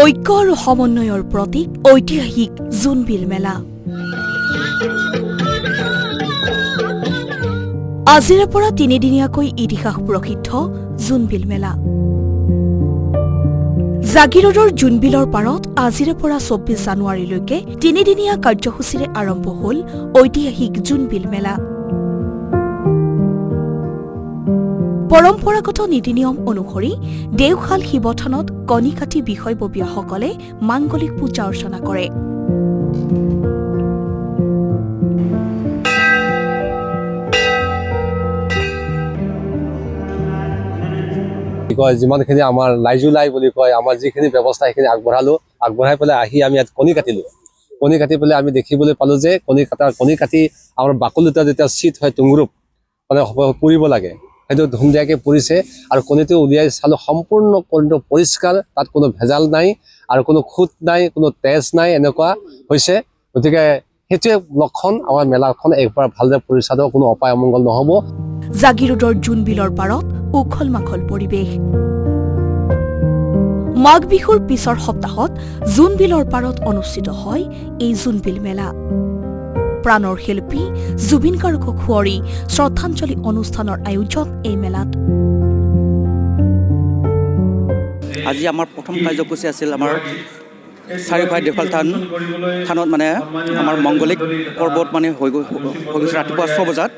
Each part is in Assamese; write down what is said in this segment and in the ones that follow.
ঐক্য আৰু সমন্বয়ৰ প্ৰতীক ঐতিহাসিক জোনবিল মেলা। আজিৰে পৰা তিনিদিনীয়াকৈ ইতিহাস প্ৰসিদ্ধ জোনবিল মেলা। জাগিৰোডৰ জোনবিলৰ পাৰত আজিৰে পৰা ২৪ জানুৱাৰীলৈকে তিনিদিনীয়া কাৰ্যসূচীৰে আৰম্ভ হ'ল ঐতিহাসিক জোনবিল মেলা। পৰম্পৰাগত নীতি নিয়ম অনুসৰি দেওশাল শিৱথানত কণী কাটি বিষয়ববীয়াসকলে মাংগলিক পূজা অৰ্চনা কৰে। যিমানখিনি আমাৰ লাইজুলাই বুলি কয়, আমাৰ যিখিনি ব্যৱস্থা সেইখিনি আগবঢ়াই পেলাই আহি আমি ইয়াত কণী কাটিলোঁ। কণী কাটি পেলাই আমি দেখিবলৈ পালোঁ যে কণী কাটি আমাৰ বাকলিটা যেতিয়া চিট হয় তুংৰূপ মানে পুৰিব লাগে, সেইটো ধুনীয়াকৈ পুৰিছে আৰু কণীটো উলিয়াই চালোঁ সম্পূৰ্ণ কণীটো পৰিষ্কাৰ, তাত কোনো ভেজাল নাই আৰু কোনো খুঁত নাই, কোনো তেজ নাই, এনেকুৱা হৈছে। গতিকে সেইটোৱে লক্ষণ আমাৰ মেলাখন একবাৰ ভালদৰে পৰিচালিত, কোনো অপায় অমংগল নহ'ব। জাগিৰোডৰ জোনবিলৰ পাৰত উখল মাখল পৰিৱেশ। মাঘ বিহুৰ পিছৰ সপ্তাহত জোনবিলৰ পাৰত অনুষ্ঠিত হয় এই জোনবিল মেলা। প্ৰাণৰ শিল্পী জুবিন গাৰ্গক সুঁৱৰি শ্ৰদ্ধাঞ্জলি অনুষ্ঠানৰ আয়োজন এই মেলাত। আজি আমাৰ প্ৰথম কাৰ্যসূচী আছিল আমাৰ চাৰিওফালে দেওশাল থানত মানে আমাৰ মংগলিক পৰ্বত মানে হৈ গৈছে ৰাতিপুৱা ৬ বজাত।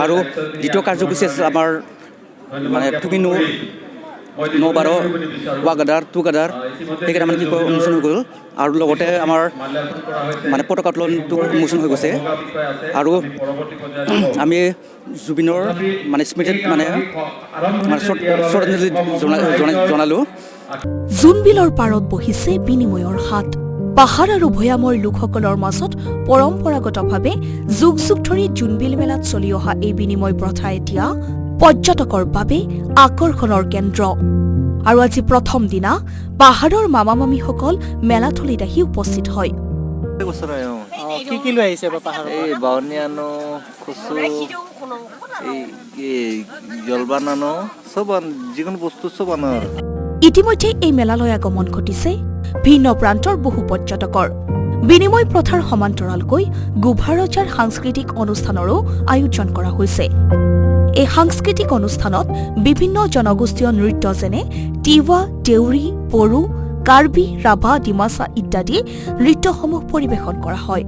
আৰু দ্বিতীয় কাৰ্যসূচী আছিল আমাৰ মানে টুকিনো ৯-১২ ৱাগাদাৰ টুগাদাৰ সেইকেইটা মানে কি কয় উন্মোচন হৈ গ'ল। আৰু লগতে আমাৰ মানে পতাকা উত্তোলনটো উন্মোচন হৈ গৈছে। আৰু আমি জুবিনৰ মানে স্মৃতিত মানে শ্ৰদ্ধাঞ্জলি জনালোঁ। জোনবিলৰ পাৰত বহিছে বিনিময়ৰ হাট। পাহাৰ আৰু ভৈয়ামৰ লোকসকলৰ মাজত পৰম্পৰাগতভাৱে যুগ যুগ ধৰি জোনবিল মেলাত চলি অহা এই বিনিময় প্ৰথা এতিয়া পৰ্যটকৰ বাবে আকৰ্ষণৰ কেন্দ্ৰ। আৰু আজি প্ৰথম দিনা পাহাৰৰ মামা মামীসকল মেলাথলীত আহি উপস্থিত হয়। কি লৈ আহিছে পাহাৰৰ? এই বাৱনী আনো, কচু, এই জলপান আনো, চব যিকোনো বস্তু চব আনো আৰু। ইতিমধ্যে এই মেলালৈ আগমন ঘটিছে ভিন্ন প্ৰান্তৰ বহু পৰ্যটকৰ। বিনিময় প্ৰথাৰ সমান্তৰালকৈ গোভাৰজাৰ সাংস্কৃতিক অনুষ্ঠানৰো আয়োজন কৰা হৈছে। এই সাংস্কৃতিক অনুষ্ঠানত বিভিন্ন জনগোষ্ঠীয় নৃত্য যেনে তিৱা, দেউৰী, বড়ো, কাৰ্বি, ৰাভা, ডিমাচা ইত্যাদি নৃত্যসমূহ পৰিৱেশন কৰা হয়।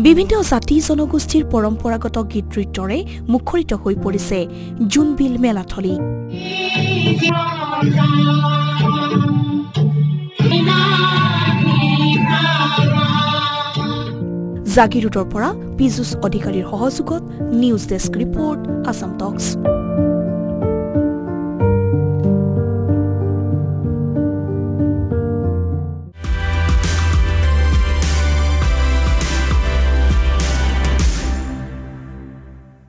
বিভিন্ন জাতি জনগোষ্ঠীৰ পৰম্পৰাগত গীত নৃত্যৰে মুখৰিত হৈ পৰিছে জোনবিল মেলাথলী। জাগিৰোডৰ পৰা পীযুষ অধিকাৰীৰ সহযোগত নিউজ ডেস্ক ৰিপৰ্ট, আছাম টক্স।